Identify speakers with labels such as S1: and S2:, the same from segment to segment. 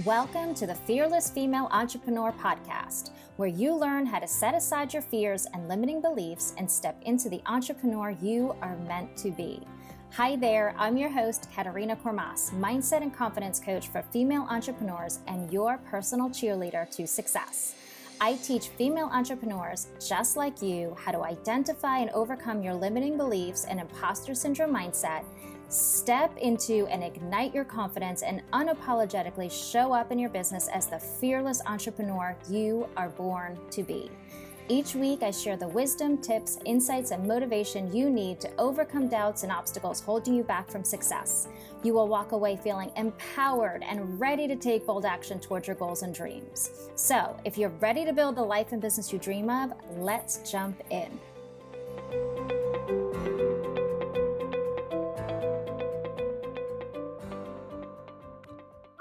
S1: Welcome to the Fearless Female Entrepreneur Podcast, where you learn how to set aside your fears and limiting beliefs and step into the entrepreneur you are meant to be. Hi there, I'm your host, Katerina, mindset and confidence coach for female entrepreneurs and your personal cheerleader to success. I teach female entrepreneurs just like you how to identify and overcome your limiting beliefs and imposter syndrome mindset, step into and ignite your confidence, and unapologetically show up in your business as the fearless entrepreneur you are born to be. Each week, I share the wisdom, tips, insights, and motivation you need to overcome doubts and obstacles holding you back from success. You will walk away feeling empowered and ready to take bold action towards your goals and dreams. So, if you're ready to build the life and business you dream of, let's jump in.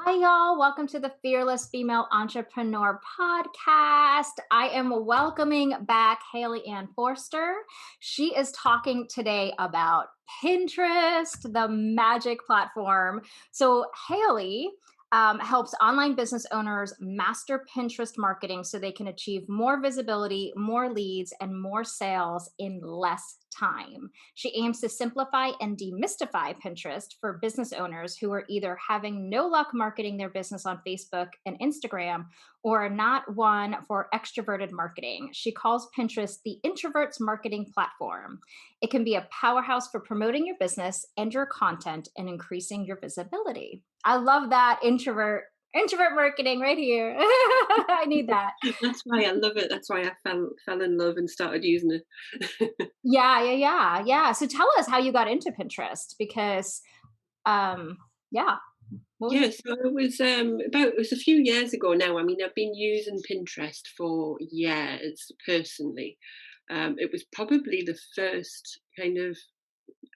S1: Hi, y'all. Welcome to the Fearless Female Entrepreneur Podcast. I am welcoming back Hayley Ann Forster. She is talking today about Pinterest, the magic platform. So Hayley helps online business owners master Pinterest marketing so they can achieve more visibility, more leads, and more sales in less time. She aims to simplify and demystify Pinterest for business owners who are either having no luck marketing their business on Facebook and Instagram or are not one for extroverted marketing. She calls Pinterest the introvert's marketing platform. It can be a powerhouse for promoting your business and your content and increasing your visibility. I love that introvert marketing right here. I need that.
S2: That's why I love it. That's why I fell in love and started using it.
S1: Yeah. So tell us how you got into Pinterest because, yeah. What was
S2: Yeah,
S1: it?
S2: so it was a few years ago now. I mean, I've been using Pinterest for years personally. It was probably the first kind of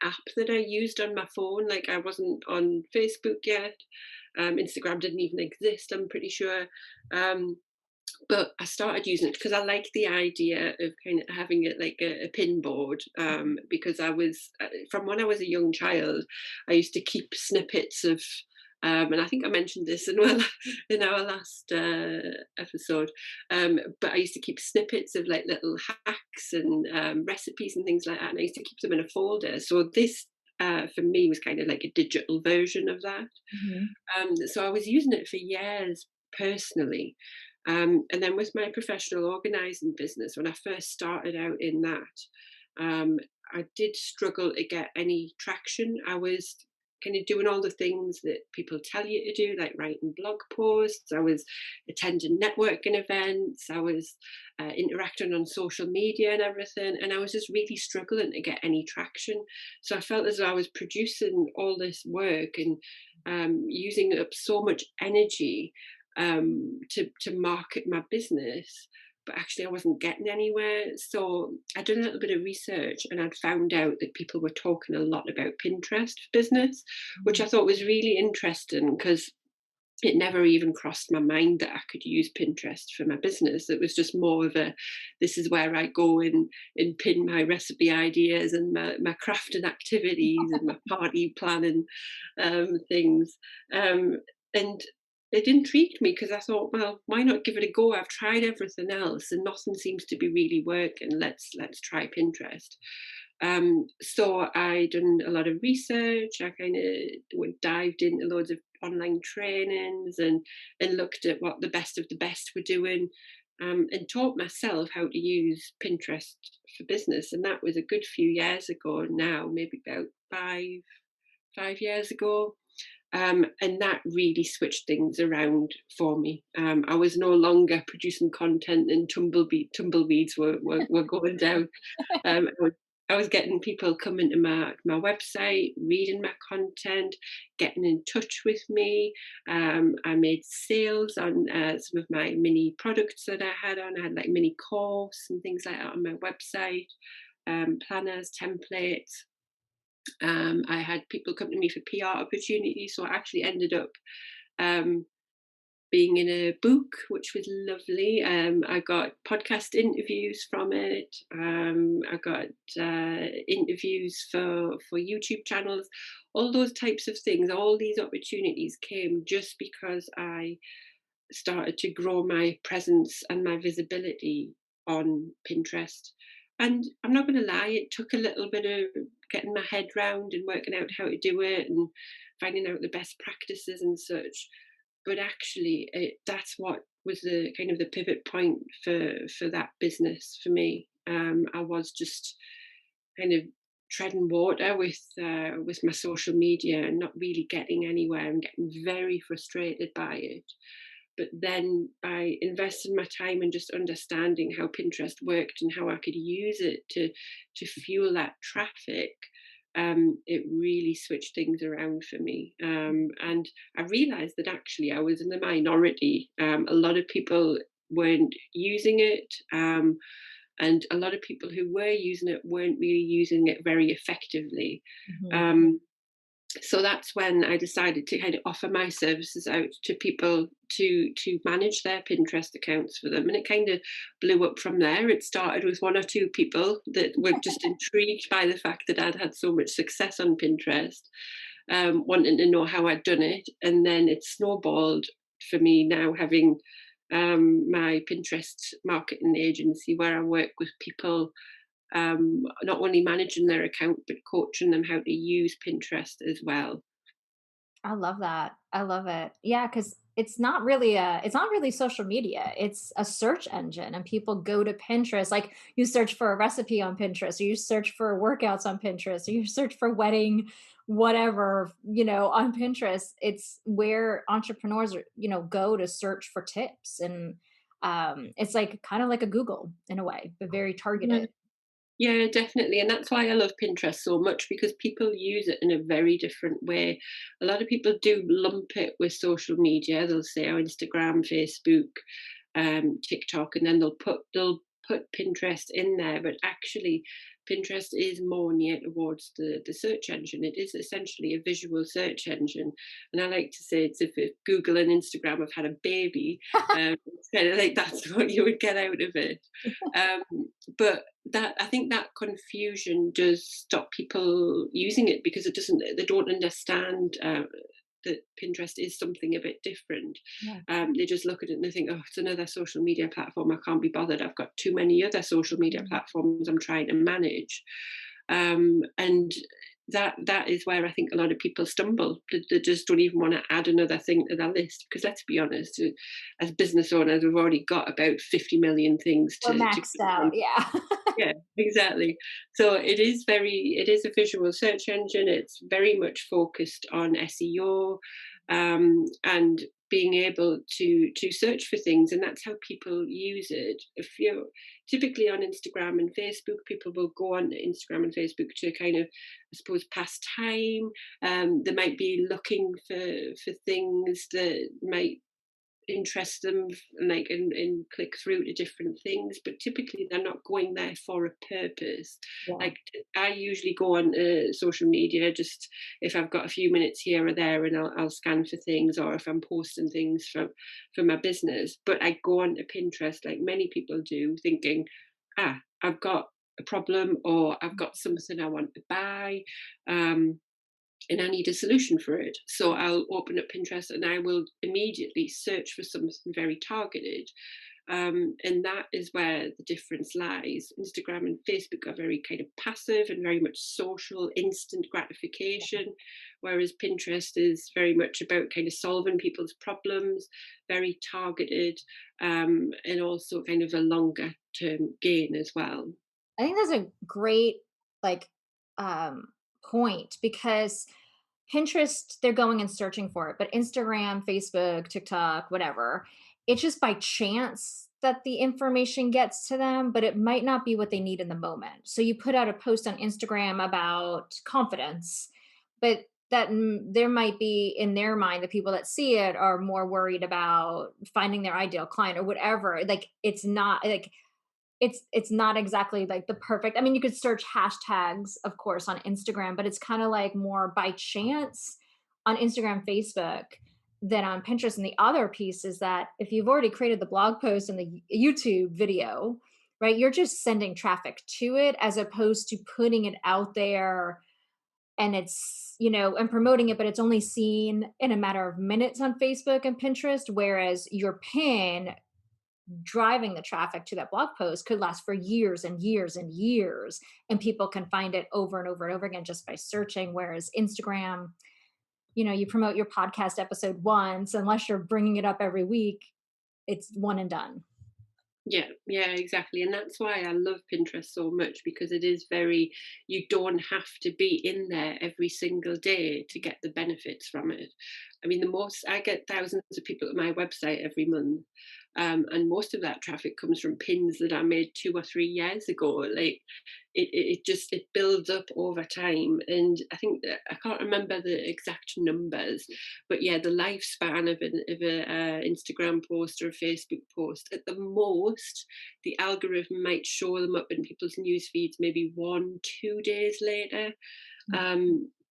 S2: app that I used on my phone. Like I wasn't on Facebook yet. Instagram didn't even exist, I'm pretty sure. But I started using it because I like the idea of kind of having it like a pin board. Because I was from when I was a young child, I used to keep snippets of. And I think I mentioned this in our last episode. But I used to keep snippets of like little hacks and recipes and things like that, and I used to keep them in a folder. So this, for me, was kind of like a digital version of that.
S1: Mhm.
S2: So I was using it for years personally. And then with my professional organising business, when I first started out in that, I did struggle to get any traction. I was kind of doing all the things that people tell you to do, like writing blog posts. I was attending networking events. I was interacting on social media and everything. And I was just really struggling to get any traction. So I felt as though I was producing all this work and using up so much energy to market my business, but actually I wasn't getting anywhere. So I did a little bit of research and I'd found out that people were talking a lot about Pinterest for business, which I thought was really interesting because it never even crossed my mind that I could use Pinterest for my business. It was just more of a, this is where I go and pin my recipe ideas and my crafting activities and my party planning things. And it intrigued me because I thought, well, why not give it a go? I've tried everything else and nothing seems to be really working. Let's try Pinterest. So I done a lot of research. I kind of dived into loads of online trainings and looked at what the best of the best were doing, and taught myself how to use Pinterest for business. And that was a good few years ago now, maybe about five years ago. And that really switched things around for me. I was no longer producing content and tumbleweeds were going down. I was getting people coming to my website, reading my content, getting in touch with me. I made sales on some of my mini products that I had on. I had like mini course and things like that on my website, planners, templates. I had people come to me for PR opportunities, so I actually ended up um, being in a book, which was lovely. I got podcast interviews from it. I got interviews for YouTube channels, all those types of things. All these opportunities came just because I started to grow my presence and my visibility on Pinterest. And I'm not going to lie, it took a little bit of getting my head round and working out how to do it and finding out the best practices and such. But actually, that's what was the kind of the pivot point for that business for me. I was just kind of treading water with my social media and not really getting anywhere and getting very frustrated by it. But then by investing my time and just understanding how Pinterest worked and how I could use it to fuel that traffic, it really switched things around for me. And I realized that actually I was in the minority. A lot of people weren't using it. And a lot of people who were using it weren't really using it very effectively.
S1: Mhm.
S2: Um, so that's when I decided to kind of offer my services out to people to manage their Pinterest accounts for them, and it kind of blew up from there. It started with one or two people that were just intrigued by the fact that I'd had so much success on Pinterest, wanting to know how I'd done it, and then it snowballed for me now having my Pinterest marketing agency where I work with people, not only managing their account but coaching them how to use Pinterest as well.
S1: I love that. I love it. Yeah, because it's not really social media. It's a search engine, and people go to Pinterest. Like, you search for a recipe on Pinterest, or you search for workouts on Pinterest, or you search for wedding whatever, on Pinterest. It's where entrepreneurs go to search for tips, and it's like kind of like a Google in a way, but very
S2: Yeah.
S1: targeted.
S2: Yeah, definitely. And that's why I love Pinterest so much because people use it in a very different way. A lot of people do lump it with social media. They'll say, oh, Instagram, Facebook, TikTok, and then they'll put Pinterest in there. But actually, Pinterest is more near towards the search engine. It is essentially a visual search engine, and I like to say it's if Google and Instagram have had a baby. It's kind of like that's what you would get out of it. Um, but that I think that confusion does stop people using it because they don't understand that Pinterest is something a bit different.
S1: Yeah.
S2: They just look at it and they think, oh, it's another social media platform. I can't be bothered. I've got too many other social media
S1: Mhm.
S2: platforms I'm trying to manage. And that is where I think a lot of people stumble. They just don't even want to add another thing to their list because let's be honest, as business owners, we've already got about 50 million things
S1: We're
S2: to
S1: maxed
S2: click on.
S1: out. Yeah.
S2: Yeah, exactly. So it is a visual search engine. It's very much focused on SEO, and being able to search for things, and that's how people use it. If you're typically on Instagram and Facebook, people will go on Instagram and Facebook to kind of, I suppose, pass time. They might be looking for things that might interest them and click through to different things, but typically they're not going there for a purpose.
S1: Yeah.
S2: Like, I usually go on social media just if I've got a few minutes here or there, and I'll scan for things, or if I'm posting things for my business. But I go on to Pinterest like many people do, thinking, I've got a problem, or I've got something I want to buy, and I need a solution for it. So I'll open up Pinterest and I will immediately search for something very targeted. And that is where the difference lies. Instagram and Facebook are very kind of passive and very much social, instant gratification, whereas Pinterest is very much about kind of solving people's problems, very targeted, and also kind of a longer term gain as well.
S1: I think that's a great like um point, because Pinterest, they're going and searching for it, but Instagram, Facebook, TikTok, whatever, it's just by chance that the information gets to them, but it might not be what they need in the moment. So you put out a post on Instagram about confidence, but there might be in their mind the people that see it are more worried about finding their ideal client or whatever. Like, it's not exactly like the perfect. I mean, you could search hashtags, of course, on Instagram, but it's kind of like more by chance on Instagram, Facebook. than on Pinterest. And the other piece is that if you've already created the blog post and the YouTube video, right, you're just sending traffic to it as opposed to putting it out there and it's, and promoting it, but it's only seen in a matter of minutes on Facebook and Pinterest. Whereas your pin driving the traffic to that blog post could last for years and years and years. And people can find it over and over and over again just by searching. Whereas Instagram, you promote your podcast episode once, unless you're bringing it up every week, it's one and done.
S2: Yeah, yeah, exactly. And that's why I love Pinterest so much, because it is very, you don't have to be in there every single day to get the benefits from it. I mean, I get thousands of people to my website every month. And most of that traffic comes from pins that I made 2 or 3 years ago. Like it builds up over time. And I think that I can't remember the exact numbers, but yeah, the lifespan of an Instagram post or a Facebook post, at the most, the algorithm might show them up in people's news feeds maybe 1, 2 days later.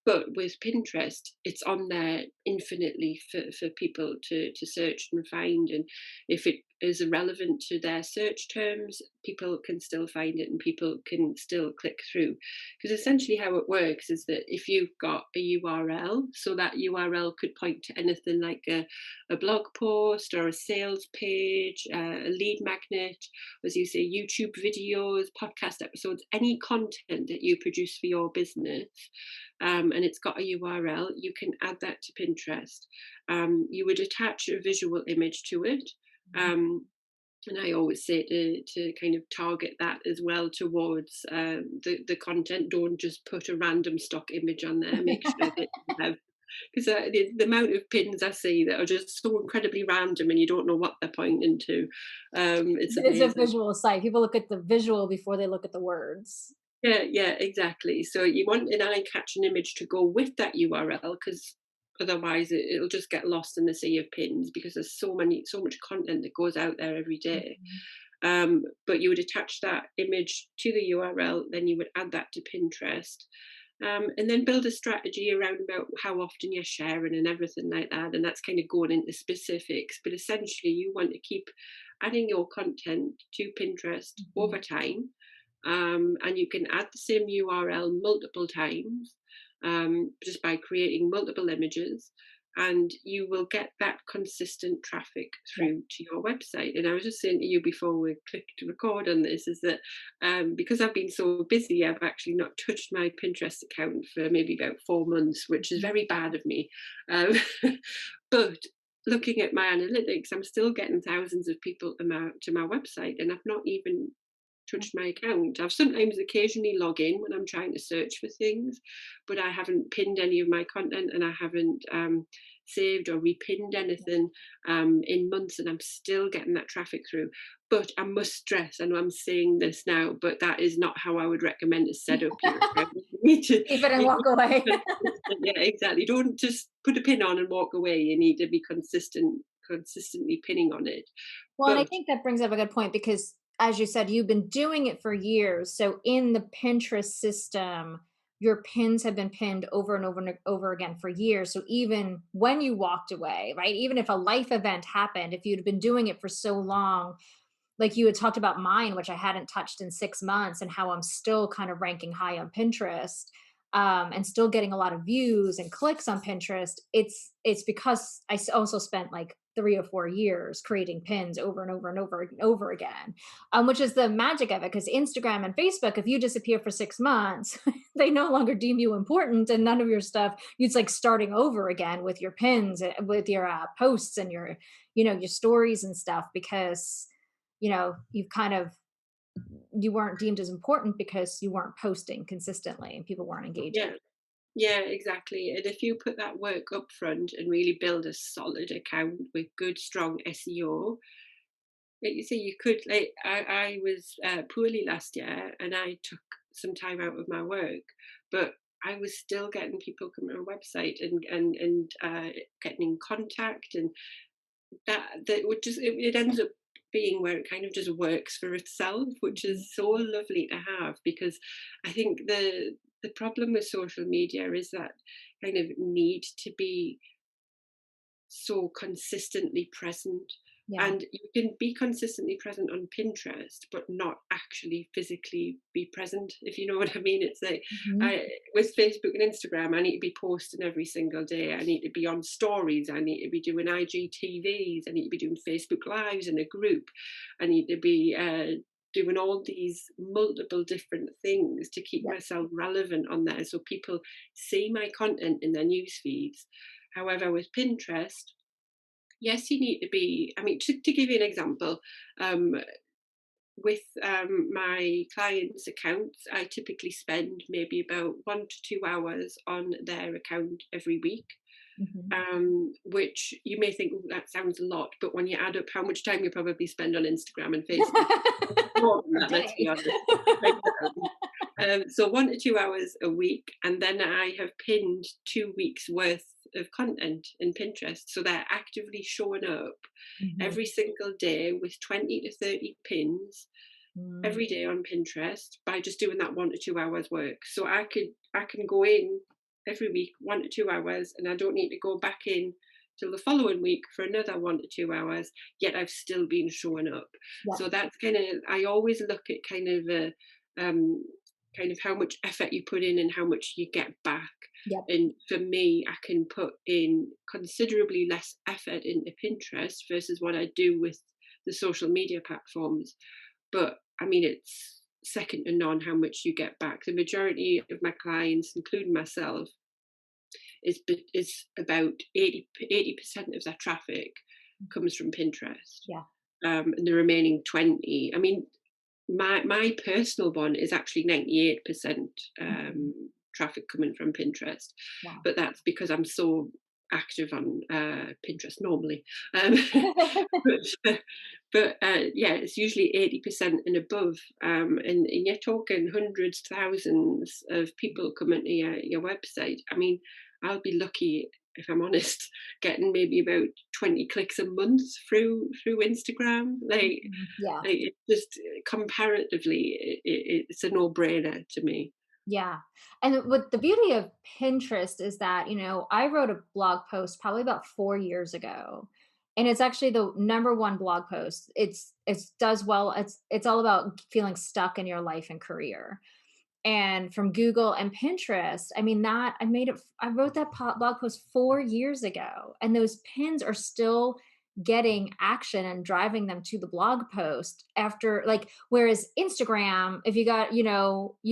S2: But with Pinterest, it's on there infinitely for people to search and find. And if it is relevant to their search terms, people can still find it and people can still click through. Because essentially, how it works is that if you've got a URL, so that URL could point to anything like a blog post or a sales page, a lead magnet, as you say, YouTube videos, podcast episodes, any content that you produce for your business, and it's got a URL, you can add that to Pinterest. You would attach a visual image to it. Um, and I always say to kind of target that as well towards the content. Don't just put a random stock image on there. Make sure that you have, because the amount of pins I see that are just so incredibly random and you don't know what they're pointing to. It's
S1: It's a
S2: amazing.
S1: visual site. People look at the visual before they look at the words.
S2: Yeah, yeah, exactly. So you want an eye-catching image to go with that URL, because otherwise it'll just get lost in the sea of pins, because there's so much content that goes out there every day.
S1: Mhm.
S2: But you would attach that image to the URL, then you would add that to Pinterest, and then build a strategy around about how often you're sharing and everything like that. And that's kind of going into specifics. But essentially, you want to keep adding your content to Pinterest
S1: Mhm.
S2: over time, and you can add the same URL multiple times, just by creating multiple images, and you will get that consistent traffic
S1: Yeah.
S2: through to your website. And I was just saying to you before we clicked record on this, is that because I've been so busy, I've actually not touched my Pinterest account for maybe about 4 months, which is very bad of me. Um, but looking at my analytics, I'm still getting thousands of people to my website, and I've not even touched my account. I've sometimes occasionally log in when I'm trying to search for things, but I haven't pinned any of my content, and I haven't saved or repinned anything in months, and I'm still getting that traffic through. But I must stress, I know I'm saying this now, but that is not how I would recommend to set up your account. You need to,
S1: Keep it and
S2: you
S1: walk away.
S2: need consistent, yeah, exactly. Don't just put a pin on and walk away. You need to be consistently pinning on it.
S1: Well, and I
S2: But
S1: think that brings up a good point because, as you said, you've been doing it for years. So in the Pinterest system, your pins have been pinned over and over and over again for years. So even when you walked away, right? Even if a life event happened, if you'd been doing it for so long, like you had talked about mine, which I hadn't touched in 6 months, and how I'm still kind of ranking high on Pinterest, and still getting a lot of views and clicks on Pinterest. It's because also spent like 3 or 4 years creating pins over and over and over and over again, which is the magic of it. Because Instagram and Facebook, if you disappear for 6 months, they no longer deem you important, and none of your stuff. It's like starting over again with your pins, with your posts and your stories and stuff, because you've kind of you weren't deemed as important because you weren't posting consistently and people weren't engaging.
S2: yeah, yeah, exactly. And if you put that work up front and really build a solid account with good, strong SEO, like you say, you could, like, I was poorly last year and I took some time out of my work, but I was still getting people come to my website and getting in contact, and that would just, it ends up being where it kind of just works for itself, which
S1: Mhm.
S2: is so lovely to have. Because I think the problem with social media is that kind of need to be so consistently present.
S1: Yeah.
S2: And you can be consistently present on Pinterest, but not actually physically be present, if you know what I mean. It's like
S1: Mhm.
S2: I, with Facebook and Instagram, I need to be posting every single day. I need to be on stories. I need to be doing IGTVs. I need to be doing Facebook Lives in a group. I need to be doing all these multiple different things to keep
S1: Yep.
S2: myself relevant on there so people see my content in their news feeds. However, with Pinterest, yes, you need to be. I mean, to give you an example, um, with my clients' accounts, I typically spend maybe about 1 to 2 hours on their account every week.
S1: Mhm.
S2: Which you may think, "Oh, that sounds a lot," but when you add up how much time you probably spend on Instagram and Facebook, it's more than
S1: Per
S2: that, let's be
S1: day.
S2: honest. So 1 to 2 hours a week, and then I have pinned 2 weeks worth of content in Pinterest. So they're actively showing up
S1: Mhm.
S2: every single day with 20 to 30 pins
S1: Mm.
S2: every day on Pinterest by just doing that 1 to 2 hours work. So I can go in every week 1 to 2 hours, and I don't need to go back in till the following week for another 1 to 2 hours. Yet I've still been showing up.
S1: Yep.
S2: So that's kind of, I always look at um, kind of how much effort you put in and how much you get back.
S1: Yep.
S2: And for me, I can put in considerably less effort into Pinterest versus what I do with the social media platforms. But I mean, it's second to none how much you get back. The majority of my clients, including myself, is about 80% of their traffic comes from Pinterest,
S1: Yeah.
S2: and the remaining 20. I mean, my personal one is actually 98%
S1: Mhm.
S2: traffic coming from Pinterest,
S1: Wow.
S2: but that's because I'm so active on Pinterest normally. Um, but yeah, it's usually 80% and above, and you're talking hundreds, thousands of people coming to your website. I mean, I'll be lucky, if I'm honest, getting maybe about 20 clicks a month through Instagram.
S1: Mhm. Yeah.
S2: It just comparatively, it's a no-brainer to me.
S1: Yeah. And what the beauty of Pinterest is that, I wrote a blog post probably about 4 years ago. And it's actually the number one blog post. It's does well. It's all about feeling stuck in your life and career. And from Google and Pinterest, I mean, that I wrote that blog post 4 years ago, and those pins are still getting action and driving them to the blog post after, like, whereas Instagram, if you got, you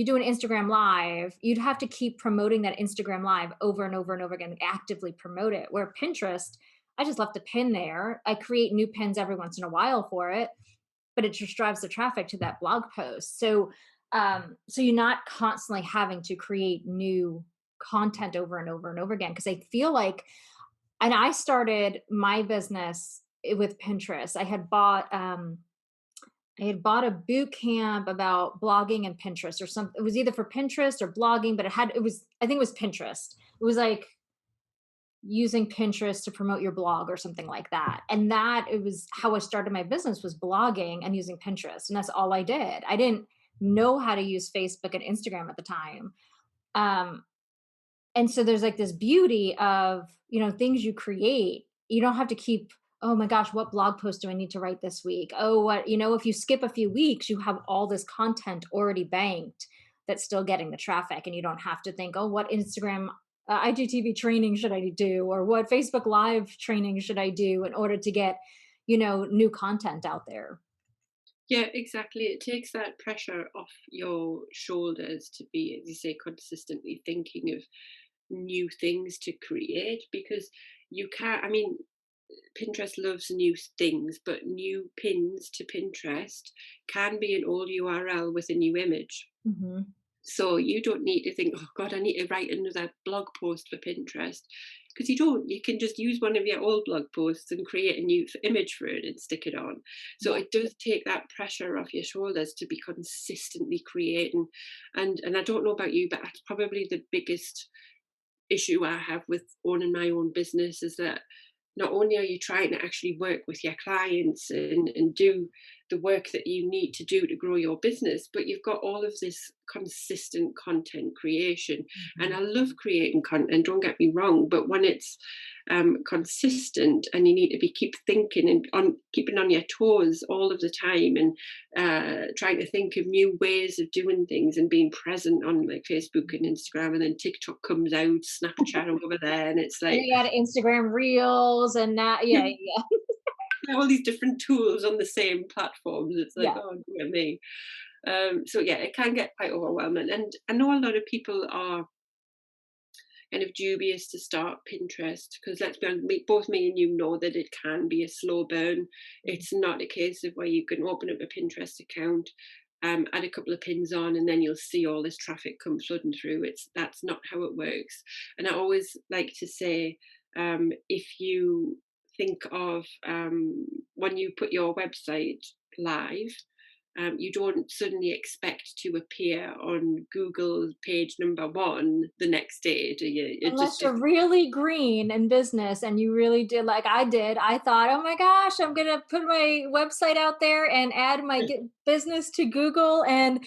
S1: do an Instagram live, you'd have to keep promoting that Instagram live over and over and over again, actively promote it. Where Pinterest, I just left a pin there. I create new pins every once in a while for it, but it just drives the traffic to that blog post. So you're not constantly having to create new content over and over and over again. Cause I feel like, and I started my business with Pinterest. I had bought a boot camp about blogging and Pinterest or something. It was either for Pinterest or blogging, but I think it was Pinterest. It was like using Pinterest to promote your blog or something like that. And that it was how I started my business, was blogging and using Pinterest. And that's all I did. I didn't know how to use Facebook and Instagram at the time. Um, and so there's like this beauty of, things you create. You don't have to keep, oh my gosh, what blog post do I need to write this week? Oh, if you skip a few weeks, you have all this content already banked that's still getting the traffic. And you don't have to think, oh, what Instagram IGTV training should I do? Or what Facebook Live training should I do in order to get, new content out there?
S2: Yeah, exactly. It takes that pressure off your shoulders to be, as you say, consistently thinking of new things to create, because you can't. I mean, Pinterest loves new things, but new pins to Pinterest can be an old URL with a new image.
S1: Hmm.
S2: So you don't need to think, oh God, I need to write another blog post for Pinterest. Because you don't. You can just use one of your old blog posts and create a new image for it and stick it on. So
S1: Yeah.
S2: it does take that pressure off your shoulders to be consistently creating. And I don't know about you, but that's probably the biggest issue I have with owning my own business, is that not only are you trying to actually work with your clients and do the work that you need to do to grow your business, but you've got all of this consistent content creation. And
S3: Mhm.
S2: I love creating content, don't get me wrong, but when it's consistent and you need to be keep thinking and on keeping on your toes all of the time, and trying to think of new ways of doing things and being present on like Facebook and Instagram, and then TikTok comes out, Snapchat over there, and it's
S3: And
S2: like
S3: then you had Instagram Reels and that, yeah, yeah,
S2: all these different tools on the same platforms. It's like,
S3: yeah.
S2: oh, dear me. So yeah, it can get quite overwhelming, and I know a lot of people are kind of dubious to start Pinterest because let's be honest, both me and you know that it can be a slow burn.
S3: Mhm.
S2: It's not a case of where you can open up a Pinterest account, add a couple of pins on, and then you'll see all this traffic come flooding through. That's not how it works. And I always like to say, if you think of when you put your website live, you don't suddenly expect to appear on Google page number one the next day, do you? It
S3: Unless
S2: just
S3: you're
S2: didn't.
S3: really green in business and you really did like I did. I thought, "Oh my gosh, I'm gonna put my website out there and add my business to Google," and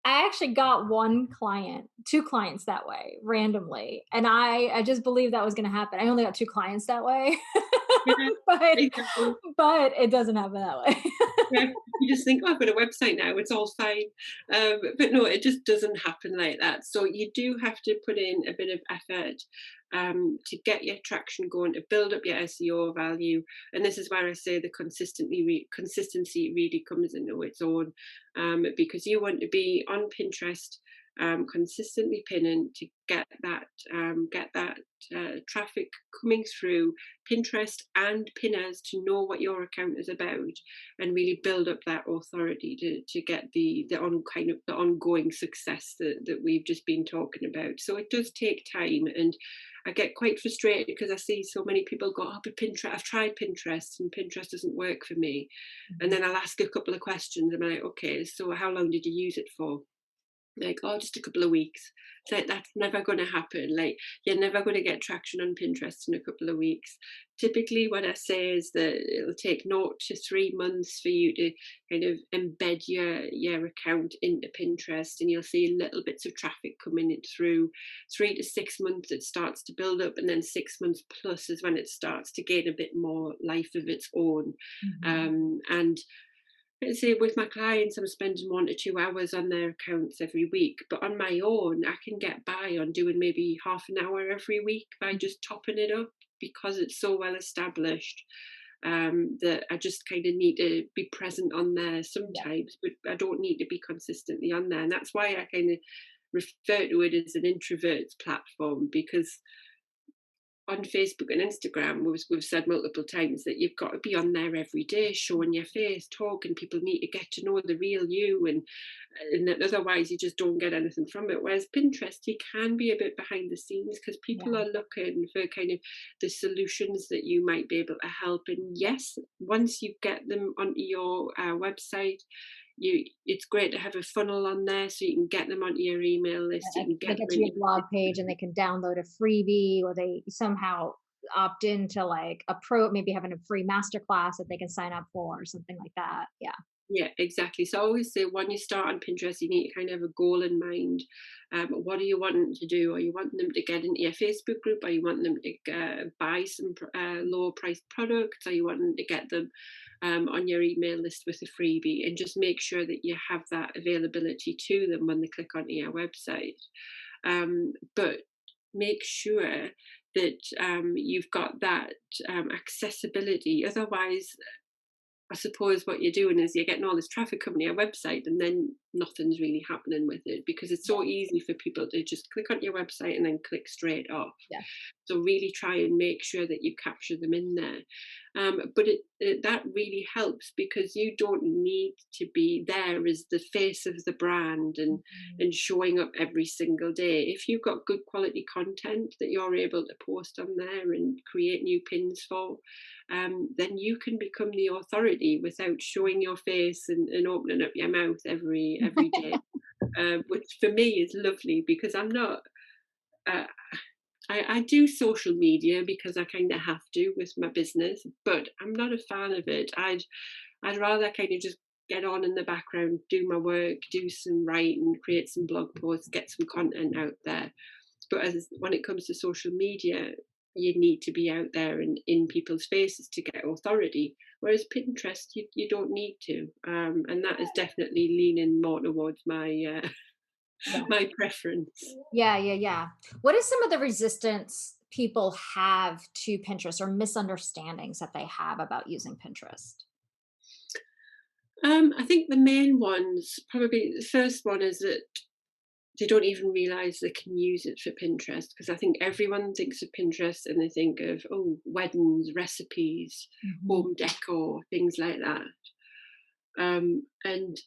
S3: I actually got 1 client, 2 clients that way randomly, and I just believed that was gonna happen. I only got 2 clients that way,
S2: Yeah,
S3: but
S2: exactly.
S3: but it doesn't happen that way.
S2: Yeah, you just think, "Oh, I've got a website now, it's all fine." But no, it just doesn't happen like that. So you do have to put in a bit of effort to get your traction going, to build up your SEO value. And this is where I say the consistency really comes into its own, because you want to be on Pinterest, consistently pinning to get that traffic coming through Pinterest and pinners to know what your account is about, and really build up that authority to get the ongoing success that we've just been talking about. So it does take time, and I get quite frustrated because I see so many people go, "Oh, but Pinterest, I've tried Pinterest and Pinterest doesn't work for me." And
S3: Mhm.
S2: then I'll ask a couple of questions. I'm like, "Okay, so how long did you use it for?" Like, "Oh, just a couple of weeks." It's like, that's never going to happen. Like, you're never going to get traction on Pinterest in a couple of weeks. Typically, what I say is that it'll take 0 to 3 months for you to kind of embed your account into Pinterest, and you'll see little bits of traffic coming in through. 3 to 6 months, it starts to build up, and then 6 months plus is when it starts to gain a bit more life of its own.
S3: Mhm.
S2: And let's say with my clients, I'm spending 1 to 2 hours on their accounts every week, but on my own, I can get by on doing maybe half an hour every week by just topping it up because it's so well established, that I just kind of need to be present on there
S3: Yeah.
S2: sometimes, but I don't need to be consistently on there. And that's why I kind of refer to it as an introvert's platform, because on Facebook and Instagram, we've said multiple times that you've got to be on there every day, showing your face, talking. People need to get to know the real you, and that otherwise you just don't get anything from it. Whereas Pinterest, you can be a bit behind the scenes because people
S3: Yeah.
S2: are looking for kind of the solutions that you might be able to help. And yes, once you get them onto your website, it's great to have a funnel on there so you can get them onto your email list. You
S3: Like,
S2: can
S3: they
S2: get
S3: get
S2: them
S3: to your
S2: into
S3: blog page and they can download a freebie, or they somehow opt into like a pro, maybe having a free masterclass that they can sign up for or something like that. Yeah.
S2: Yeah, exactly. So I always say when you start on Pinterest, you need to kind of have a goal in mind. What are you wanting to do? Are you wanting them to get into your Facebook group? Are you wanting them to buy some lower priced products? Are you wanting to get them on your email list with a freebie? And just make sure that you have that availability to them when they click onto your website. But make sure that you've got that accessibility. Otherwise, I suppose what you're doing is you're getting all this traffic coming to your website, and then nothing's really happening with it because it's
S3: Yeah.
S2: so easy for people to just click on your website and then click straight off.
S3: Yeah.
S2: So really try and make sure that you capture them in there. But that really helps because you don't need to be there as the face of the brand and
S3: Mhm.
S2: and showing up every single day. If you've got good quality content that you're able to post on there and create new pins for, then you can become the authority without showing your face and opening up your mouth every day, which for me is lovely because I'm not. Uh, I do social media because I kind of have to with my business, but I'm not a fan of it. I'd rather kind of just get on in the background, do my work, do some writing, create some blog posts, get some content out there. But when it comes to social media, you need to be out there and in people's faces to get authority. Whereas Pinterest, you don't need to, and that is definitely leaning more towards my
S3: Yeah.
S2: my preference.
S3: Yeah, yeah, yeah. What is some of the resistance people have to Pinterest or misunderstandings that they have about using Pinterest?
S2: I think the main ones, probably the first one, is that they don't even realize they can use it for Pinterest, because I think everyone thinks of Pinterest and they think of, oh, weddings, recipes,
S3: Mhm.
S2: home decor, things like that. And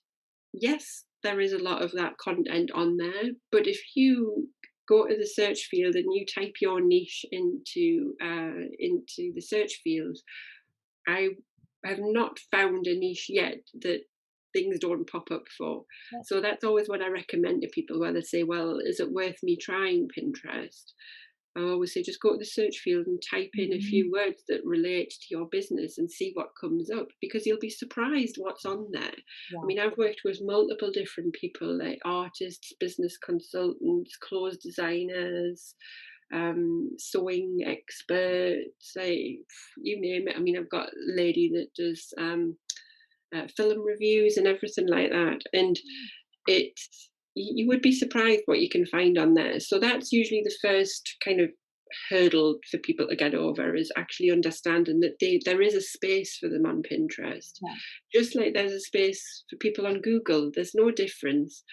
S2: yes, there is a lot of that content on there, but if you go to the search field and you type your niche into the search field, I have not found a niche yet that things don't pop up for.
S3: Yeah.
S2: So that's always what I recommend to people, where they say, well, is it worth me trying Pinterest? I always say, just go to the search field and type in a
S3: Mhm.
S2: few words that relate to your business and see what comes up, because you'll be surprised what's on there. I
S3: Yeah.
S2: mean, I've worked with multiple different people, like artists, business consultants, clothes designers, sewing experts, like, you name it. I mean, I've got a lady that does film reviews and everything like that. And it's you would be surprised what you can find on there. So that's usually the first kind of hurdle for people to get over, is actually understanding that there is a space for them on Pinterest.
S3: Yeah.
S2: Just like there's a space for people on Google, there's no difference.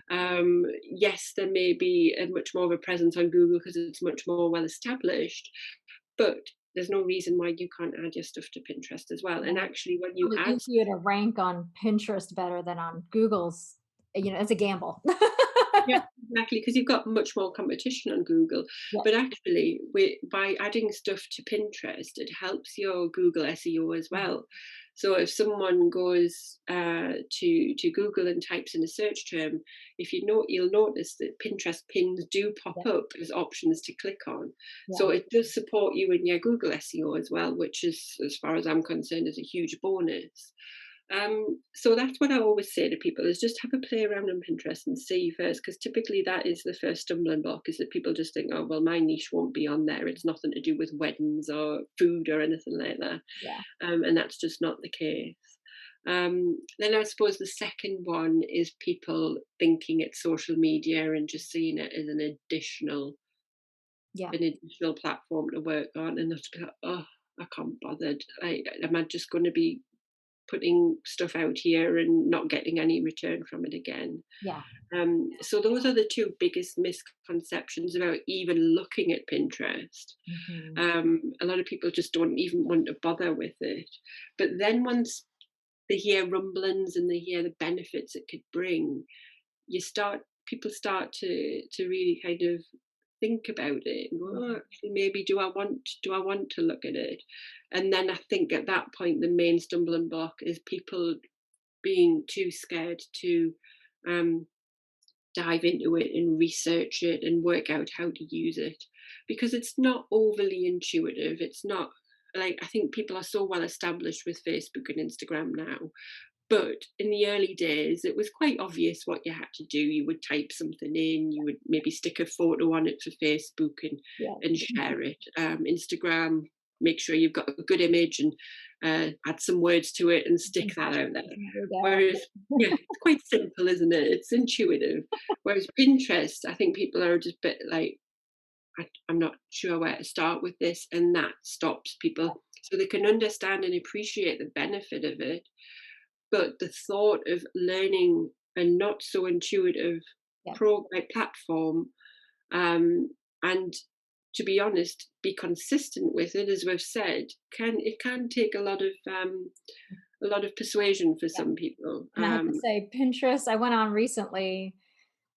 S3: Yeah.
S2: Yes, there may be a much more of a presence on Google because it's much more well established, but there's no reason why you can't add your stuff to Pinterest as well. And
S3: Right.
S2: actually, when you
S3: Probably
S2: add,
S3: easier to rank on Pinterest better than on Google's. It's a gamble.
S2: yeah, exactly, because you've got much more competition on Google.
S3: Yeah.
S2: But actually, by adding stuff to Pinterest, it helps your Google SEO as
S3: Mhm.
S2: well. So if someone goes to Google and types in a search term, if you know, you'll notice that Pinterest pins do pop
S3: Yeah.
S2: up as options to click on.
S3: Yeah.
S2: So it does support you in your Google SEO as well, which is, as far as I'm concerned, is a huge bonus. So that's what I always say to people, is just have a play around on Pinterest and see first, because typically that is the first stumbling block, is that people just think, oh, well, my niche won't be on there. It's nothing to do with weddings or food or anything like that.
S3: Yeah.
S2: And that's just not the case. Then I suppose the second one is people thinking it's social media and just seeing it as
S3: Yeah.
S2: an additional platform to work on, and that's like, oh, I can't bothered. Am I just going to be putting stuff out here and not getting any return from it again?
S3: Yeah.
S2: So those are the two biggest misconceptions about even looking at Pinterest.
S3: Mhm.
S2: A lot of people just don't even want to bother with it. But then once they hear rumblings and they hear the benefits it could bring, people start to really kind of think about it and go, oh,
S3: Mhm.
S2: actually, maybe do I want to look at it? And then I think at that point the main stumbling block is people being too scared to um, dive into it and research it and work out how to use it, because it's not overly intuitive. It's not, like, I think people are so well established with Facebook and Instagram now, but in the early days, it was quite obvious what you had to do. You would type something in, you would maybe stick a photo on it for Facebook
S3: Yeah.
S2: and share it. Instagram, make sure you've got a good image and add some words to it and stick that out there.
S3: There we go.
S2: Whereas, yeah, it's quite simple, isn't it? It's intuitive. Whereas Pinterest, I think people are just a bit like, I'm not sure where to start with this, and that stops people. So they can understand and appreciate the benefit of it, but the thought of learning a not so intuitive
S3: Yeah.
S2: platform, um, and to be honest, be consistent with it, as we've said, can take a lot of persuasion for
S3: Yeah.
S2: some people.
S3: And I have to say, Pinterest, I went on recently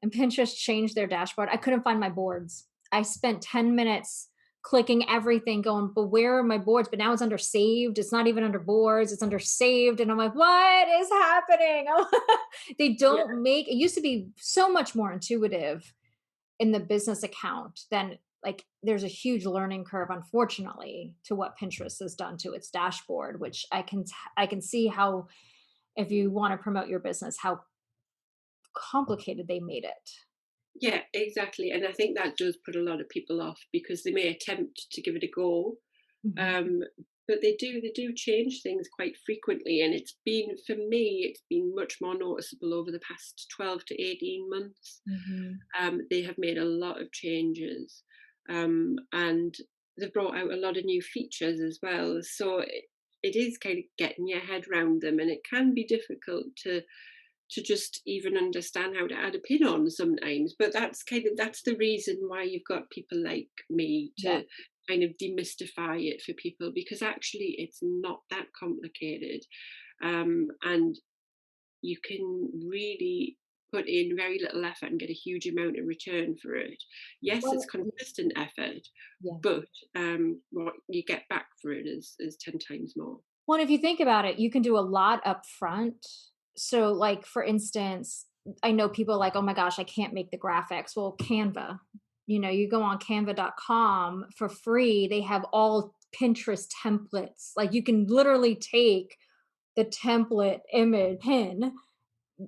S3: and Pinterest changed their dashboard. I couldn't find my boards. I spent 10 minutes clicking everything, going, but where are my boards? But now it's under saved. It's not even under boards, it's under saved. And I'm like, what is happening? They
S2: Yeah,
S3: don't make it used to be so much more intuitive in the business account than like there's a huge learning curve, unfortunately, to what Pinterest has done to its dashboard, which I can see how if you want to promote your business, how complicated they made it.
S2: Yeah, exactly. And I think that does put a lot of people off because they may attempt to give it a go,
S3: Mhm.
S2: um, but they do change things quite frequently. And it's been for me, it's been much more noticeable over the past 12 to 18 months.
S3: Mhm.
S2: They have made a lot of changes, and they've brought out a lot of new features as well. So it is kind of getting your head around them, and it can be difficult to just even understand how to add a pin on sometimes. But that's the reason why you've got people like me
S3: Yeah.
S2: to kind of demystify it for people, because actually it's not that complicated, and you can really put in very little effort and get a huge amount of return for it. Yes, it's
S3: Well,
S2: consistent effort,
S3: yeah.
S2: but what you get back for it is 10 times more.
S3: Well, if you think about it, you can do a lot up front. So, like, for instance, I know people like, oh my gosh, I can't make the graphics. Well, Canva, you go on canva.com for free. They have all Pinterest templates. Like, you can literally take the template image pin,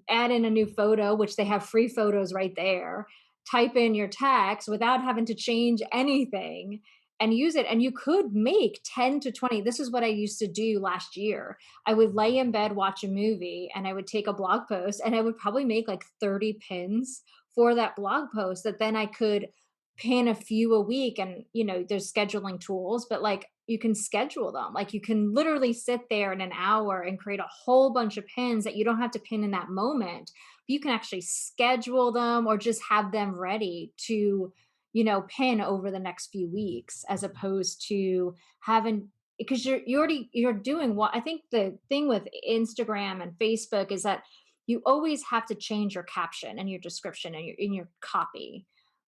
S3: add in a new photo, which they have free photos right there, type in your text without having to change anything and use it. And you could make 10 to 20. This is what I used to do last year. I would lay in bed, watch a movie, and I would take a blog post and I would probably make like 30 pins for that blog post that then I could pin a few a week. And, there's scheduling tools, but like you can schedule them. Like you can literally sit there in an hour and create a whole bunch of pins that you don't have to pin in that moment. You can actually schedule them or just have them ready to, pin over the next few weeks, as opposed to having, because you're doing what I think the thing with Instagram and Facebook is that you always have to change your caption and your description and your copy,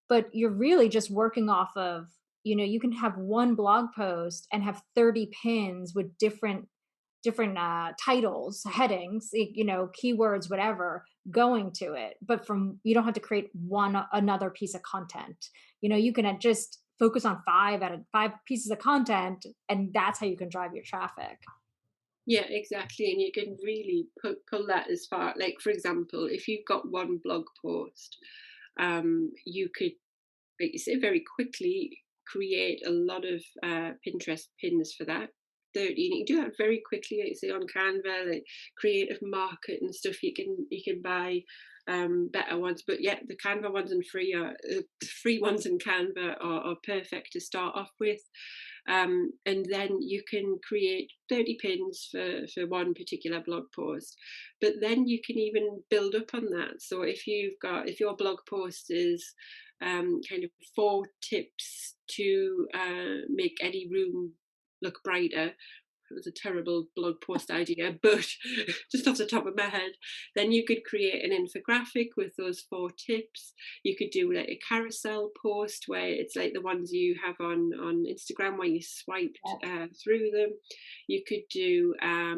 S3: but you're really just working off of, you can have one blog post and have 30 pins with different titles, headings, keywords, whatever, going to it. But from you don't have to create one another piece of content. You can just focus on five out of five pieces of content, and that's how you can drive your traffic.
S2: Yeah, exactly. And you can really pull that as far. Like, for example, if you've got one blog post, you could, like you say, very quickly create a lot of Pinterest pins for that. 30, and you can do that very quickly, like you say, on Canva, like Creative Market and stuff. You can buy better ones, but yeah, the Canva ones and free ones in Canva are perfect to start off with. And then you can create 30 pins for one particular blog post, but then you can even build up on that. So if your blog post is kind of 4 tips to make any room look brighter. It was a terrible blog post idea, but just off the top of my head, then you could create an infographic with those 4 tips. You could do like a carousel post where it's like the ones you have on Instagram where you swiped
S3: Yeah.
S2: through them. You could do,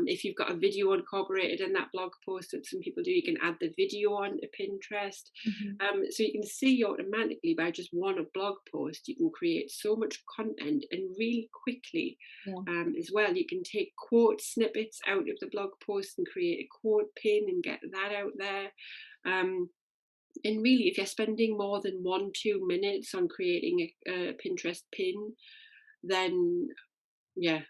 S2: if you've got a video incorporated in that blog post that some people do, you can add the video on to Pinterest.
S3: Mhm.
S2: So you can see automatically by just one blog post, you can create so much content and really quickly.
S3: Yeah.
S2: As well, you can take quote snippets out of the blog post and create a quote pin and get that out there. Um, and really, if you're spending more than 1-2 minutes on creating a Pinterest pin, then yeah,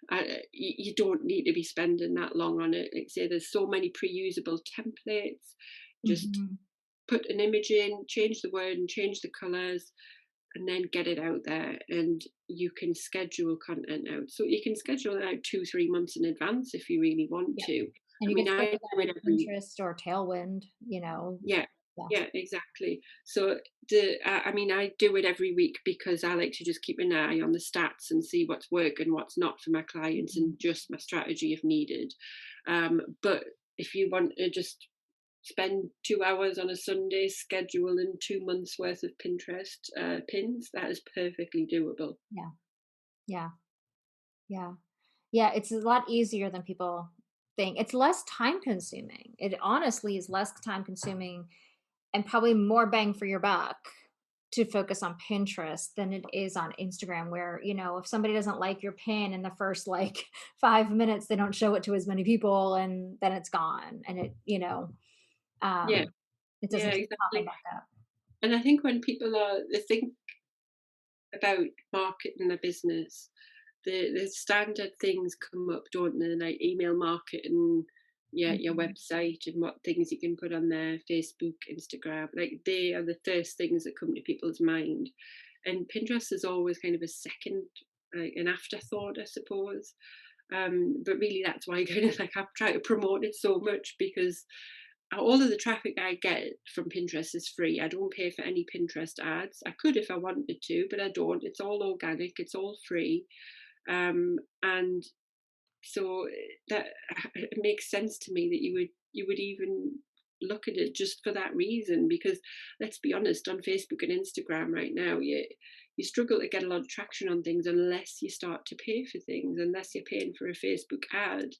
S2: you don't need to be spending that long on it. Like I say, there's so many pre-usable templates. Just
S3: Mhm.
S2: put an image in, change the word and change the colors, and then get it out there. And you can schedule content out. So you can schedule it out 2-3 months in advance if you really want
S3: Yeah.
S2: to.
S3: And
S2: I
S3: you can
S2: mean,
S3: schedule
S2: I do
S3: that
S2: it
S3: in
S2: every
S3: Pinterest or Tailwind.
S2: yeah.
S3: Yeah.
S2: Yeah, exactly. So I mean, I do it every week because I like to just keep an eye on the stats and see what's working, what's not for my clients, and
S3: Mhm.
S2: just my strategy if needed. But if you want to just spend 2 hours on a Sunday scheduling 2 months worth of Pinterest pins, that is perfectly doable.
S3: Yeah. Yeah. Yeah. Yeah, it's a lot easier than people think. It's less time consuming. It honestly is less time consuming and probably more bang for your buck. to focus on Pinterest than it is on Instagram, where, if somebody doesn't like your pin in the first like 5 minutes, they don't show it to as many people and then it's gone. And
S2: Yeah,
S3: um, it
S2: yeah,
S3: doesn't keep popping
S2: exactly.
S3: back up.
S2: And I think when people they think about marketing a business, the standard things come up, don't they? Like email marketing, yeah, your
S3: Mhm.
S2: website and what things you can put on there, Facebook, Instagram. Like they are the first things that come to people's mind. And Pinterest is always kind of a second, like an afterthought, I suppose. But really, that's why I kind of like I've tried to promote it so much because all of the traffic I get from Pinterest is free. I don't pay for any Pinterest ads. I could if I wanted to, but I don't. It's all organic. It's all free. And so that it makes sense to me that you would even look at it just for that reason. Because let's be honest, on Facebook and Instagram right now, you struggle to get a lot of traction on things unless you start to pay for things, unless you're paying for a Facebook ad.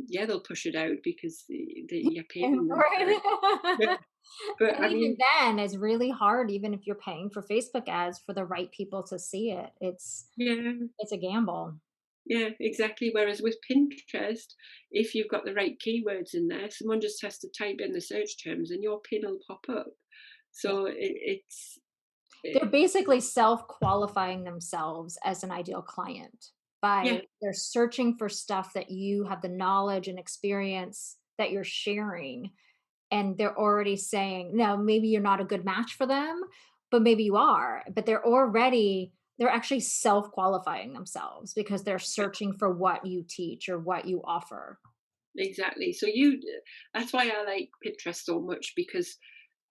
S2: Yeah, they'll push it out because you're
S3: And
S2: paying them
S3: for
S2: for it. Yeah,
S3: it.
S2: but
S3: And
S2: I
S3: even
S2: mean,
S3: then, it's really hard, even if you're paying for Facebook ads for the right people to see it.
S2: yeah,
S3: It's a gamble.
S2: yeah, exactly. Whereas with Pinterest, if you've got the right keywords in there, someone just has to type in the search terms and your pin will pop up.
S3: Yeah.
S2: So it's
S3: They're
S2: it,
S3: basically self-qualifying themselves as an ideal client
S2: yeah,
S3: by they're searching for stuff that you have the knowledge and experience that you're sharing, and they're already saying, "No, maybe you're not a good match for them, but maybe you are." But they're actually self-qualifying themselves because they're
S2: yeah,
S3: searching for what you teach or what you offer.
S2: exactly. So that's why I like Pinterest so much because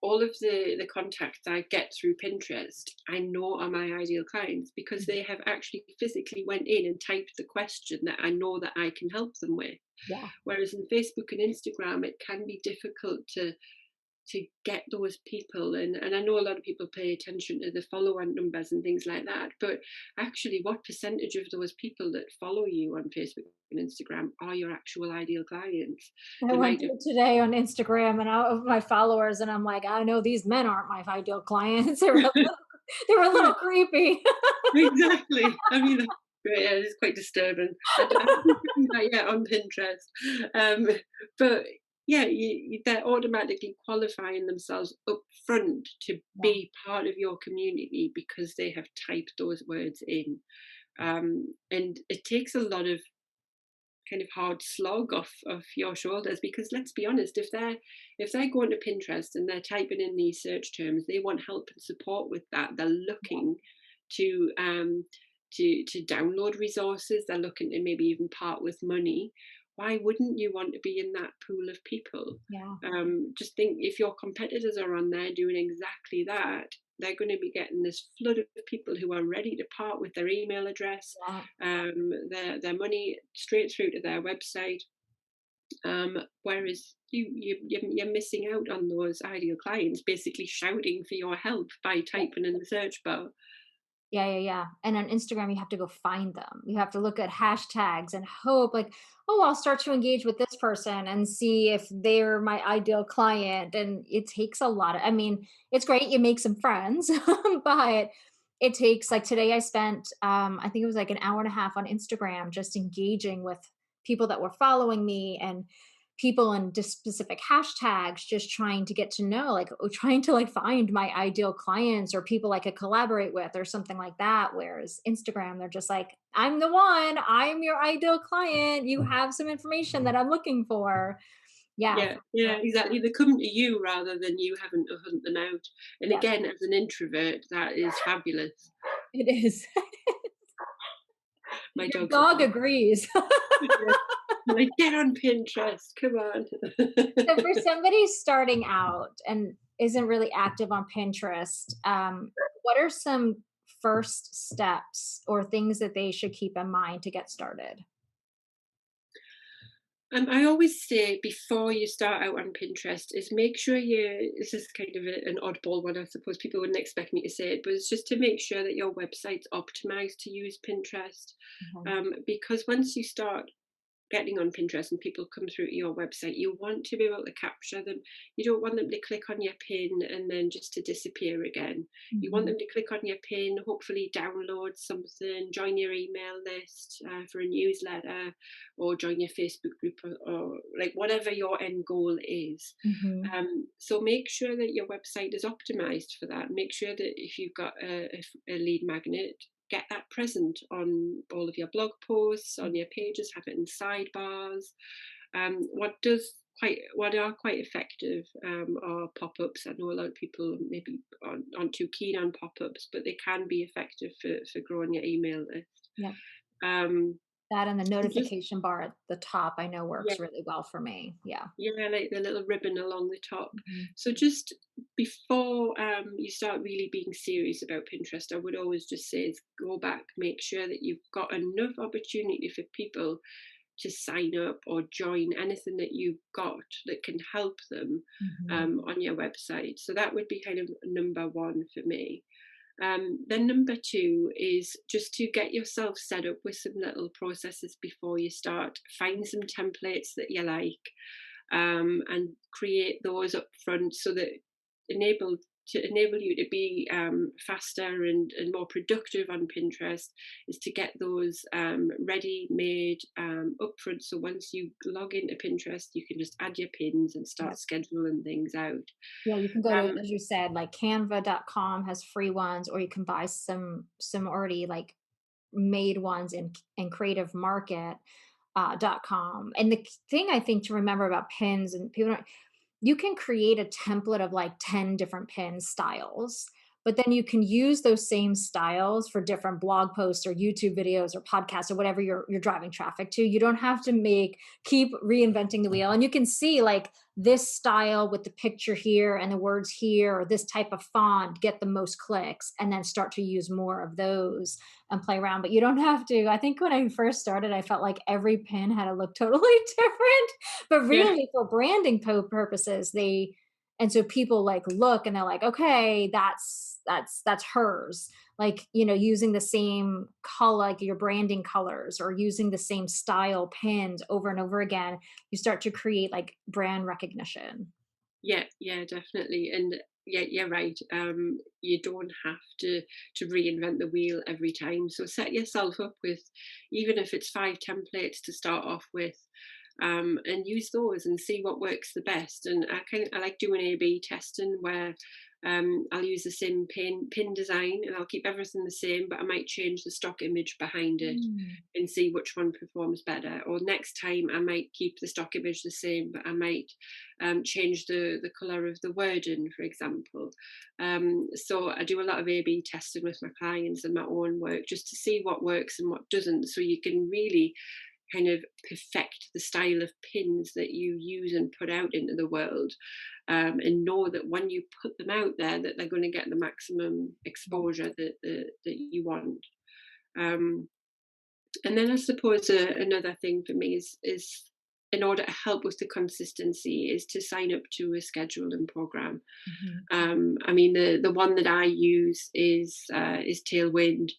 S2: all of the contacts I get through Pinterest, I know are my ideal clients because they have actually physically went in and typed the question that I know that I can help them with.
S3: Yeah.
S2: Whereas in Facebook and Instagram, it can be difficult to get those people, and I know a lot of people pay attention to the follower numbers and things like that, but actually what percentage of those people that follow you on Facebook and Instagram are your actual ideal clients?
S3: I
S2: They
S3: went
S2: might have
S3: through today on Instagram and out of my followers, and I'm like, I know these men aren't my ideal clients. They were a little creepy.
S2: exactly. I mean, yeah, it's quite disturbing. I haven't done that yet on Pinterest, but yeah, they're automatically qualifying themselves up front to
S3: Yeah.
S2: be part of your community because they have typed those words in, and it takes a lot of kind of hard slog off your shoulders because let's be honest, if they're going to Pinterest and they're typing in these search terms, they want help and support with that. They're looking to to download resources, they're looking to maybe even part with money. Why wouldn't you want to be in that pool of people?
S3: Yeah.
S2: Just think, if your competitors are on there doing exactly that, they're going to be getting this flood of people who are ready to part with their email address,
S3: Yeah.
S2: their money straight through to their website. Whereas you're missing out on those ideal clients, basically shouting for your help by typing in the search bar.
S3: Yeah, yeah, yeah. And on Instagram, you have to go find them. You have to look at hashtags and hope, like, oh, I'll start to engage with this person and see if they're my ideal client. And it takes a lot of, I mean, it's great. You make some friends, but it takes, like today I spent, I think it was like an hour and a half on Instagram just engaging with people that were following me and people in just specific hashtags, just trying to get to know, like trying to like find my ideal clients or people I could collaborate with or something like that. Whereas Instagram, they're just like, I'm the one, I'm your ideal client, you have some information that I'm looking for. Yeah,
S2: Yeah,
S3: for
S2: yeah,
S3: sure.
S2: exactly. They come to you rather than you having to hunt them out. And
S3: Yeah,
S2: again, as an introvert, that is fabulous.
S3: it is.
S2: My
S3: Your
S2: dogs are
S3: dog
S2: barking.
S3: agrees.
S2: Yeah. Like, get on Pinterest, come on.
S3: So for somebody starting out and isn't really active on Pinterest, what are some first steps or things that they should keep in mind to get started?
S2: I always say before you start out on Pinterest is make sure this is kind of an oddball one, I suppose people wouldn't expect me to say it, but it's just to make sure that your website's optimized to use Pinterest.
S3: Mhm.
S2: Because once you start getting on Pinterest and people come through to your website, you want to be able to capture them. You don't want them to click on your pin and then just to disappear again. You want
S3: Mhm.
S2: them to click on your pin, hopefully download something, join your email list for a newsletter, or join your Facebook group, or like whatever your end goal is.
S3: Mhm.
S2: So make sure that your website is optimized for that. Make sure that if you've got a lead magnet, get that present on all of your blog posts, on your pages, have it in sidebars. What are quite effective are pop-ups. I know a lot of people maybe aren't too keen on pop-ups, but they can be effective for growing your email list.
S3: Yep.
S2: Um,
S3: That and the
S2: so just
S3: notification bar at the top I know
S2: yeah,
S3: works really well for me. Yeah.
S2: yeah, like the little ribbon along the top.
S3: Mhm.
S2: So just before you start really being serious about Pinterest, I would always just say is go back, make sure that you've got enough opportunity for people to sign up or join anything that you've got that can help them
S3: Mhm.
S2: on your website. So that would be kind of number one for me. Then number two is just to get yourself set up with some little processes before you start. Find some templates that you like, and create those up front so that enable enable you to be faster and more productive on Pinterest is to get those ready made upfront. So once you log into Pinterest, you can just add your pins and start
S3: Yep.
S2: scheduling things out.
S3: Yeah, you can go to,
S2: Um,
S3: as you said, like canva.com has free ones, or you can buy some already like made ones in creative market .com. And the thing I think to remember about pins, and people don't, you can create a template of like 10 different pin styles, but then you can use those same styles for different blog posts or YouTube videos or podcasts or whatever you're driving traffic to. You don't have to keep reinventing the wheel. And you can see like this style with the picture here and the words here, or this type of font get the most clicks, and then start to use more of those and play around. But you don't have to. I think when I first started, I felt like every pin had to look totally different, but
S2: yeah,
S3: really for branding purposes, they, and so people like look and they're like, okay, that's hers. Like, using the same color, like your branding colors, or using the same style pins over and over again, you start to create like brand recognition.
S2: yeah, yeah, definitely. And yeah, you're right. You don't have to reinvent the wheel every time. So set yourself up with, even if it's 5 templates to start off with, and use those and see what works the best. And I like doing A/B testing where I'll use the same pin design and I'll keep everything the same, but I might change the stock image behind it
S3: Mm.
S2: and see which one performs better. Or next time I might keep the stock image the same, but I might change the color of the wording, for example. So I do a lot of A/B testing with my clients and my own work just to see what works and what doesn't, so you can really kind of perfect the style of pins that you use and put out into the world, and know that when you put them out there that they're going to get the maximum exposure that you want. um, and then I suppose another thing for me is in order to help with the consistency is to sign up to a scheduling program.
S3: Mhm.
S2: I mean, the one that I use is Tailwind.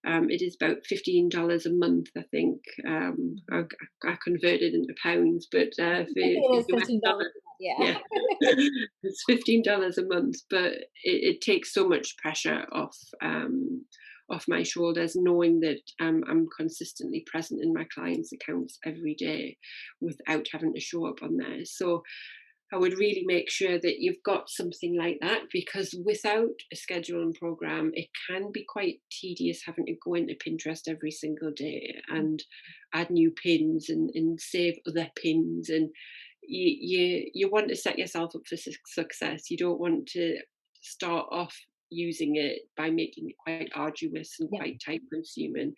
S2: It is about $15 a month, I think. I converted into pounds, but
S3: I think it
S2: for
S3: is
S2: US
S3: $15.
S2: dollars,
S3: Yeah.
S2: yeah, it's $15 a month. But it takes so much pressure off my shoulders, knowing that I'm consistently present in my clients' accounts every day without having to show up on there. So I would really make sure that you've got something like that, because without a schedule and program, it can be quite tedious having to go into Pinterest every single day and add new pins and save other pins. And you want to set yourself up for success. You don't want to start off using it by making it quite arduous and
S3: Yep.
S2: quite time consuming.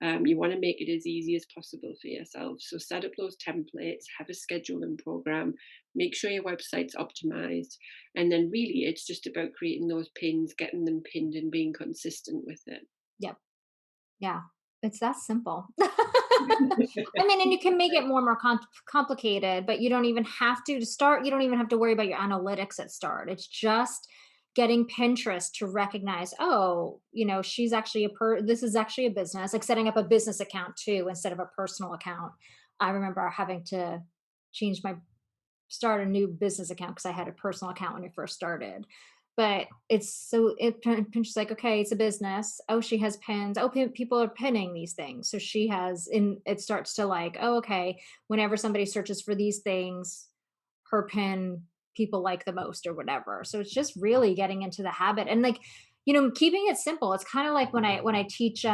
S2: You want to make it as easy as possible for yourself. So set up those templates, have a schedule and program, make sure your website's optimized, and then really it's just about creating those pins, getting them pinned and being consistent with it.
S3: Yep. Yeah. It's that simple. I mean, and you can make it more complicated, but you don't even have to start. You don't even have to worry about your analytics at start. It's just getting Pinterest to recognize, oh, she's actually this is actually a business, like setting up a business account too instead of a personal account. I remember having to change my start a new business account because I had a personal account when I first started. But it's so Pinterest like, okay, it's a business. Oh, she has pins. Oh, people are pinning these things. So she has, and it starts to like, oh, okay, whenever somebody searches for these things, her pin people like the most or whatever. So it's just really getting into the habit and like, keeping it simple. It's kind of like when I teach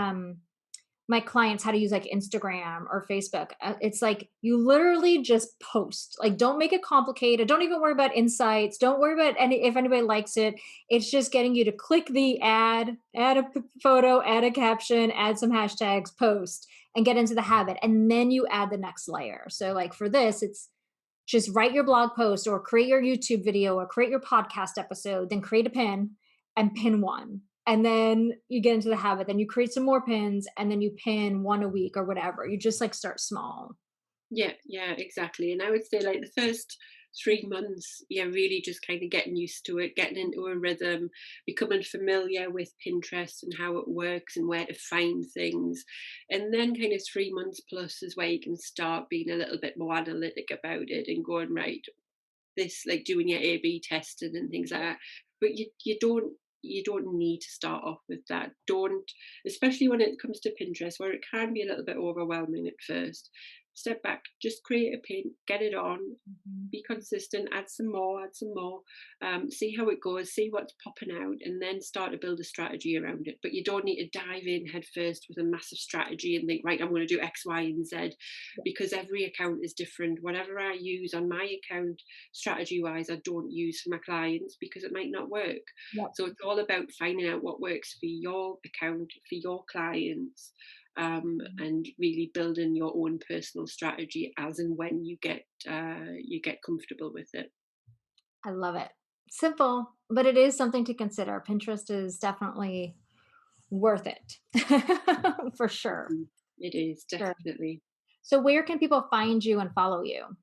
S3: my clients how to use like Instagram or Facebook. It's like you literally just post. Like, don't make it complicated. Don't even worry about insights. Don't worry about if anybody likes it. It's just getting you to click the add a photo, add a caption, add some hashtags, post, and get into the habit. And then you add the next layer. So, like for this, it's just write your blog post or create your YouTube video or create your podcast episode, then create a pin and pin one. And then you get into the habit, then you create some more pins and then you pin one a week or whatever. You just like start small.
S2: Yeah, exactly. And I would say like the first 3 months, yeah, really just kind of getting used to it, getting into a rhythm, becoming familiar with Pinterest and how it works and where to find things. And then kind of 3 months plus is where you can start being a little bit more analytic about it and going, right, this like doing your A/B testing and things like that. But you don't need to start off with that. Don't, especially when it comes to Pinterest, where it can be a little bit overwhelming at first. Step back, just create a pin, get it on,
S3: Mhm.
S2: be consistent, add some more, see how it goes, see what's popping out, and then start to build a strategy around it. But you don't need to dive in head first with a massive strategy and think, right, I'm going to do X, Y, and Z, because every account is different. Whatever I use on my account, strategy wise, I don't use for my clients because it might not work.
S3: Yep.
S2: So it's all about finding out what works for your account, for your clients, and really building your own personal strategy as and when you get comfortable with it.
S3: I love it. Simple, but it is something to consider. Pinterest is definitely worth it for sure.
S2: Mm, it is
S3: Sure.
S2: definitely.
S3: So, where can people find you and follow you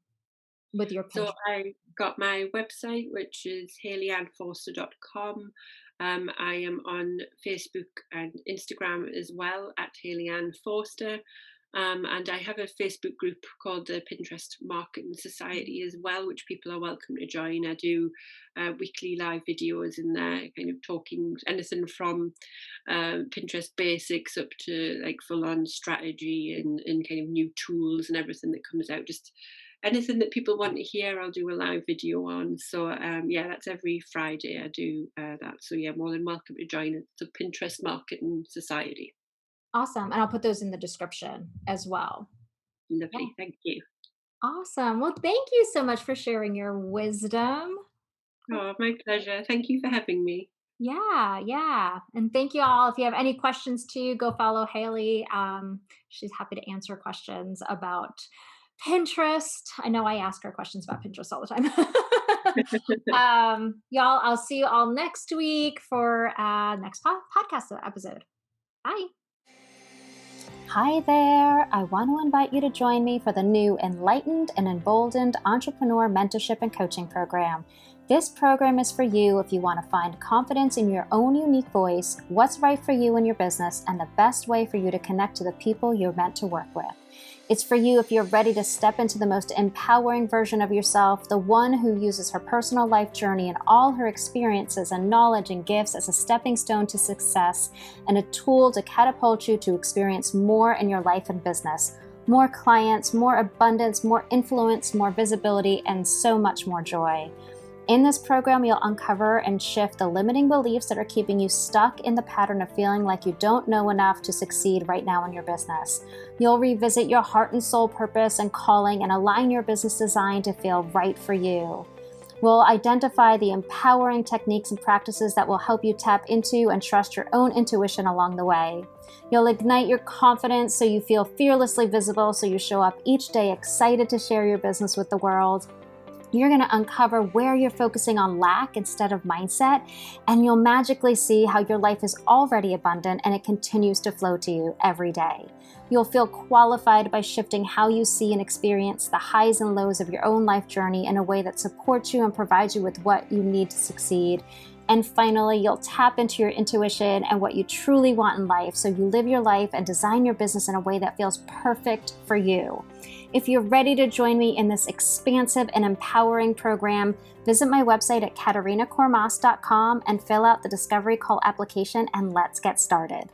S3: with your
S2: So
S3: Pinterest?
S2: I got my website, which is hayleyannforster.com. I am on Facebook and Instagram as well at Hayley Ann Forster. And I have a Facebook group called the Pinterest Marketing Society as well, which people are welcome to join. I do weekly live videos in there, kind of talking anything from Pinterest basics up to like full on strategy and kind of new tools and everything that comes out. Just anything that people want to hear, I'll do a live video on. So yeah, that's every Friday I do that. So yeah, more than welcome to join it. The Pinterest Marketing Society.
S3: Awesome. And I'll put those in the description as well. Yeah.
S2: Lovely, thank you.
S3: Awesome. Well, thank you so much for sharing your wisdom.
S2: Oh, my pleasure. Thank you for having me.
S3: Yeah, yeah. And thank you all. If you have any questions too, go follow Haley. She's happy to answer questions about Pinterest. I know I ask her questions about Pinterest all the time. Y'all, I'll see you all next week for next podcast episode. Bye.
S1: Hi there! I want to invite you to join me for the new Enlightened and Emboldened Entrepreneur Mentorship and Coaching Program. This program is for you if you want to find confidence in your own unique voice, what's right for you in your business, and the best way for you to connect to the people you're meant to work with. It's for you if you're ready to step into the most empowering version of yourself, the one who uses her personal life journey and all her experiences and knowledge and gifts as a stepping stone to success and a tool to catapult you to experience more in your life and business. More clients, more abundance, more influence, more visibility, and so much more joy. In this program, you'll uncover and shift the limiting beliefs that are keeping you stuck in the pattern of feeling like you don't know enough to succeed right now in your business. You'll revisit your heart and soul purpose and calling and align your business design to feel right for you. We'll identify the empowering techniques and practices that will help you tap into and trust your own intuition along the way. You'll ignite your confidence so you feel fearlessly visible, so you show up each day excited to share your business with the world. You're going to uncover where you're focusing on lack instead of mindset, and you'll magically see how your life is already abundant and it continues to flow to you every day. You'll feel qualified by shifting how you see and experience the highs and lows of your own life journey in a way that supports you and provides you with what you need to succeed. And finally, you'll tap into your intuition and what you truly want in life, so you live your life and design your business in a way that feels perfect for you. If you're ready to join me in this expansive and empowering program, visit my website at katerinakormas.com and fill out the Discovery Call application, and let's get started.